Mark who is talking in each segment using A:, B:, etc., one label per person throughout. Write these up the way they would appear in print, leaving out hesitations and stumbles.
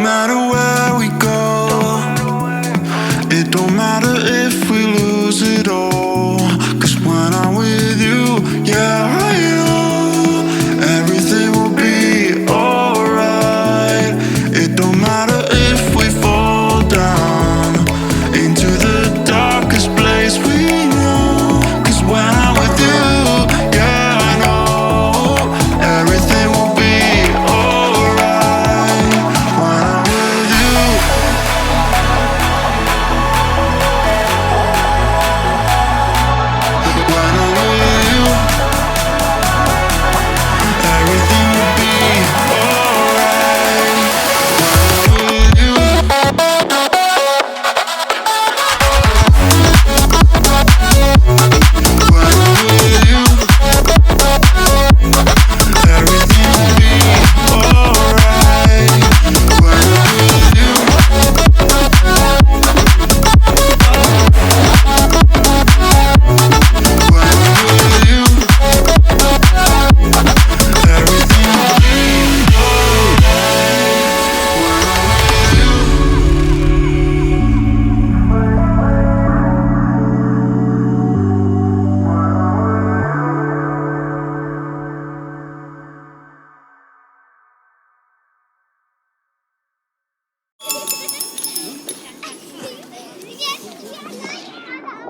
A: matter where we go, it don't matter if we lose it all. 'Cause when I'm with you, yeah, I know everything will be alright. It don't matter if we fall down into the darkest place we know. 'Cause when I'm with you, yeah, I know everything will be alright. When I'm with you, when I'm with you, everything will be alright. When I'm with you, when I'm with you, everything will be alright. When I'm with you, when I'm with you, everything will be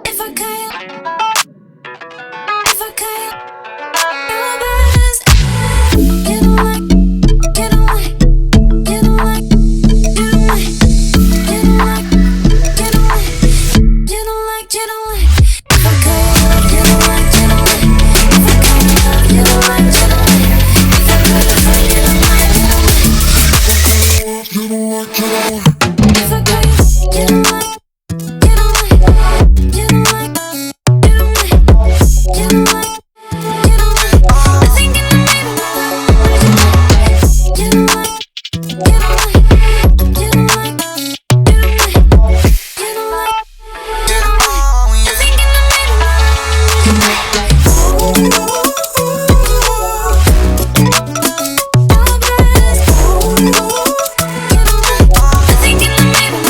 B: If I could, if I could, your best. You don't like, you don't like, you don't like, you don't like, you don't like, you don't like, you don't like, you don't like. If I could, you don't like, you don't like. If I could, you don't like, you don't like. If I could, you don't like, you don't like.
A: you don't like, you don't like.
B: If I could, you don't like. You don't like, you don't like, you don't like, you don't like, you don't like. I think in the middle, you don't like, you don't like, you don't like, you don't like, you don't like, you don't like. I think in the middle, you don't like. I think in the middle.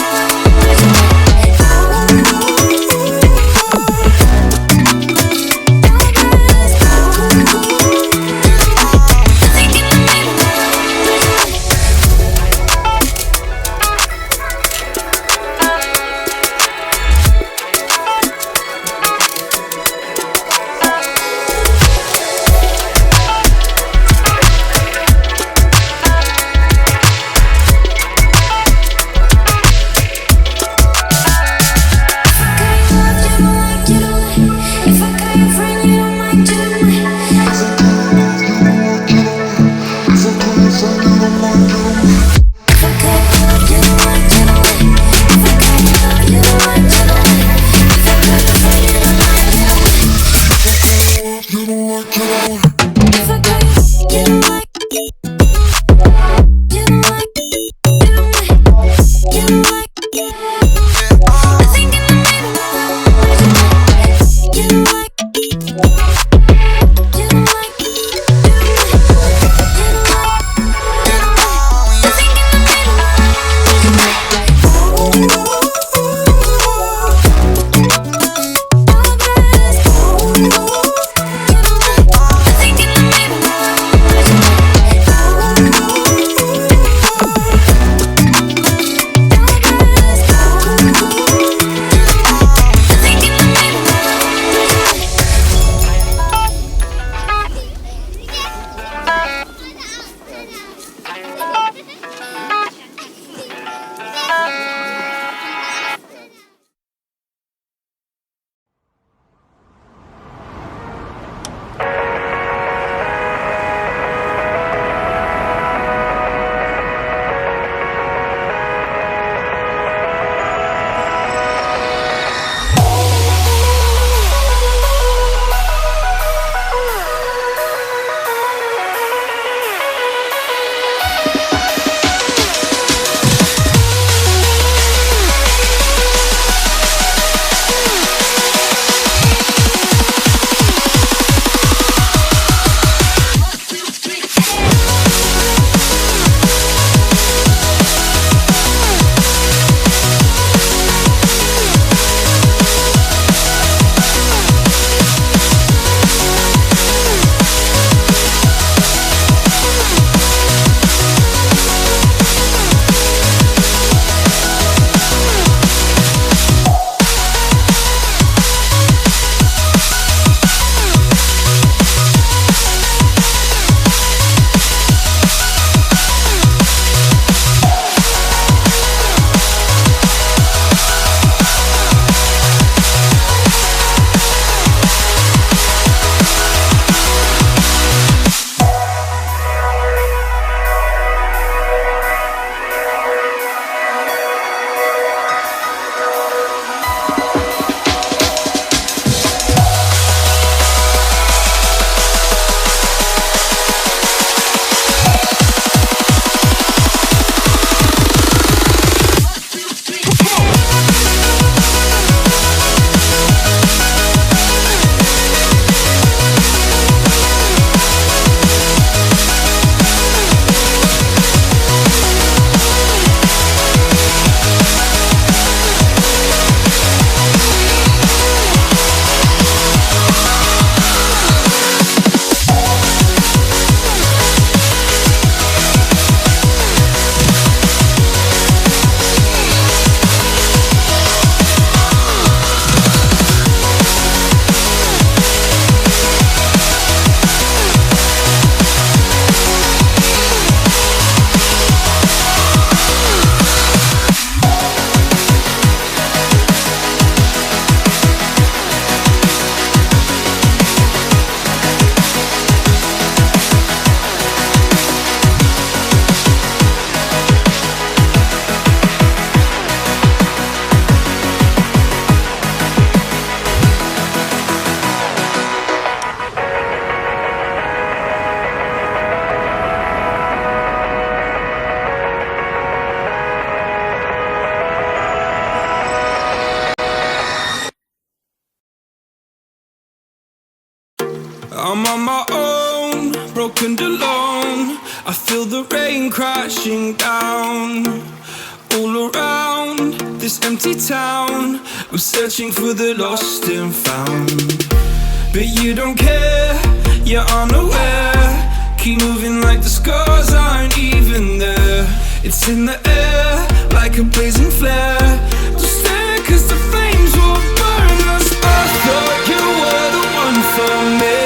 B: If I got your friend, you don't mind, you don't like. If I got love, you don't like, you don't like. If I got love, you don't like, you don't like. If I got your friend, you don't mind, you don't like. If I got you, you don't like. You don't like, you don't like, you don't like. I think in the middle, you don't like. You don't like, you don't like, you don't like. I think in the middle, you don't like. I think in the middle.
A: I'm on my own, broken and alone. I feel the rain crashing down all around this empty town. I'm searching for the lost and found, but you don't care, you're unaware. Keep moving like the scars aren't even there. It's in the air like a blazing flare. Don't stare cause the flames will burn us. I thought you were the one for me,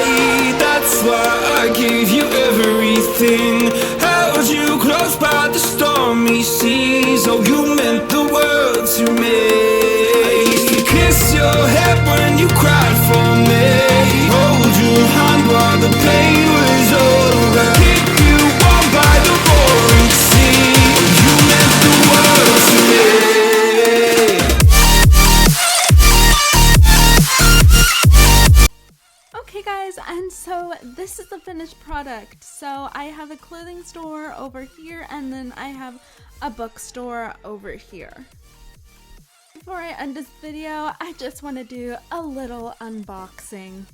A: that's why I gave you everything. Held you close by the stormy seas. Oh, you meant the world to me. I used to kiss your head when you cried for me, hold your hand while the pain was over, keep you warm by the roaring sea. You meant the world to me.
C: Okay guys, and so this is the finished product. So I have a clothing store over here and then I have a bookstore over here. Before I end this video, I just want to do a little unboxing.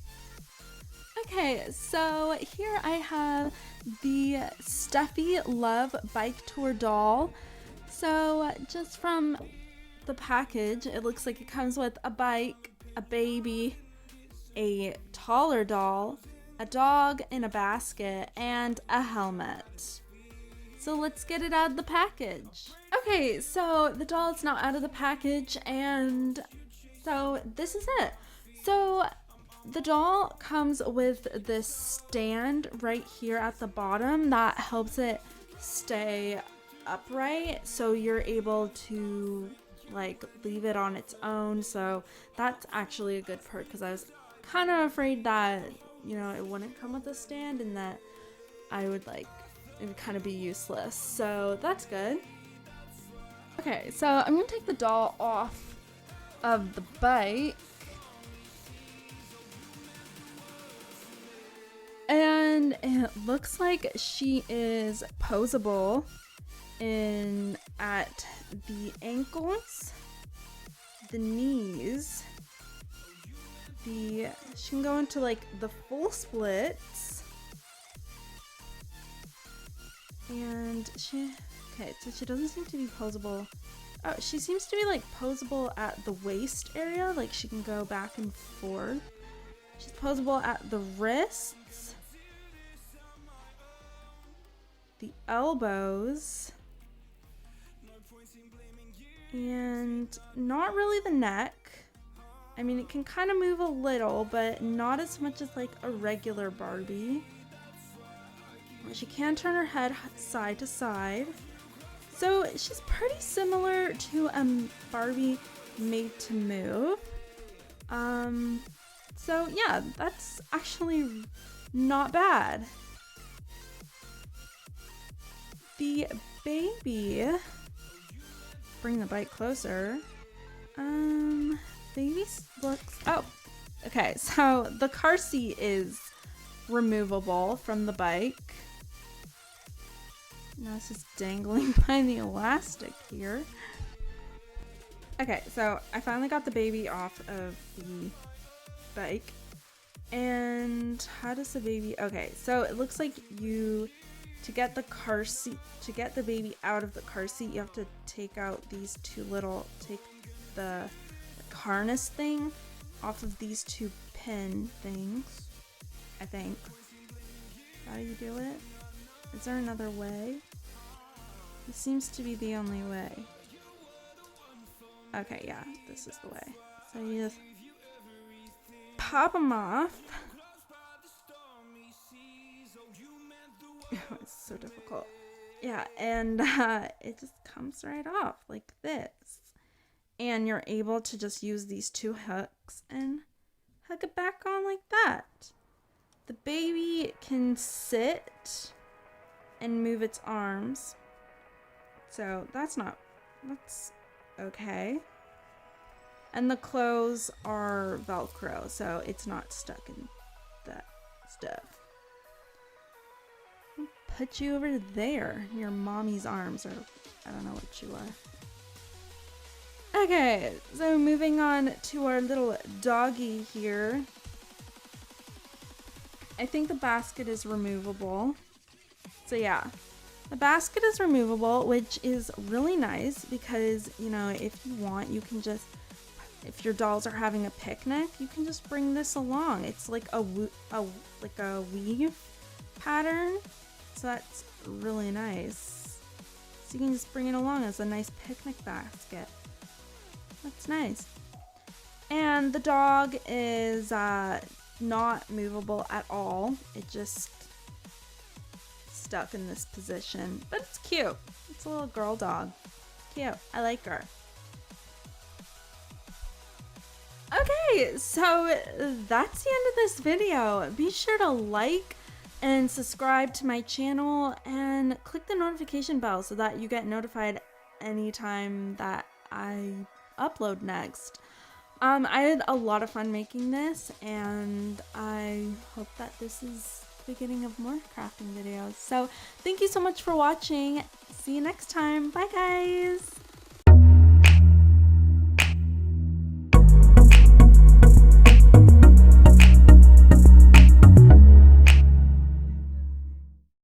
C: Okay, so here I have the Stuffy Love Bike Tour doll. So just from the package, it looks like it comes with a bike, a baby, a taller doll, a dog in a basket, and a helmet. So let's get it out of the package. Okay, so the doll is now out of the package, and so this is it. So the doll comes with this stand right here at the bottom that helps it stay upright, so you're able to like leave it on its own. So that's actually a good perk, because I was kind of afraid that, you know, it wouldn't come with a stand and that I would like, it would kind of be useless. So that's good. Okay, so I'm gonna take the doll off of the bike. And it looks like she is posable in at the ankles, the knees, she can go into like the full splits, and okay, so she doesn't seem to be posable. Oh, she seems to be like posable at the waist area, like she can go back and forth. She's posable at the wrists, the elbows, and not really the neck. I mean, it can kind of move a little, but not as much as like a regular Barbie. She can turn her head side to side. So she's pretty similar to a Barbie made to move. So yeah, that's actually not bad. The baby, bring the bike closer. Baby looks, oh, okay, so the car seat is removable from the bike. Now it's just dangling by the elastic here. Okay, so I finally got the baby off of the bike. And how does the baby, okay, so it looks like to get the car seat, to get the baby out of the car seat, you have to take out these two little, take the harness thing off of these two pin things, I think. How do you do it? Is there another way? This seems to be the only way. Okay, yeah, this is the way. So you just pop them off. It's so difficult. Yeah, and it just comes right off like this. And you're able to just use these two hooks and hook it back on like that. The baby can sit and move its arms. So that's okay. And the clothes are Velcro, so it's not stuck in that stuff. I'll put you over there, your mommy's arms, or I don't know what you are. Okay, so moving on to our little doggy here. I think the basket is removable. So yeah, the basket is removable, which is really nice because, you know, if you want, you can just, if your dolls are having a picnic, you can just bring this along. It's like a weave pattern, so that's really nice. So you can just bring it along as a nice picnic basket. That's nice. And the dog is not movable at all. It just stuck in this position, but it's cute. It's a little girl dog. Cute. I like her. Okay, so that's the end of this video. Be sure to like and subscribe to my channel and click the notification bell so that you get notified anytime that I upload next. I had a lot of fun making this, and I hope that this is the beginning of more crafting videos. So thank you so much for watching. See you next time. Bye guys.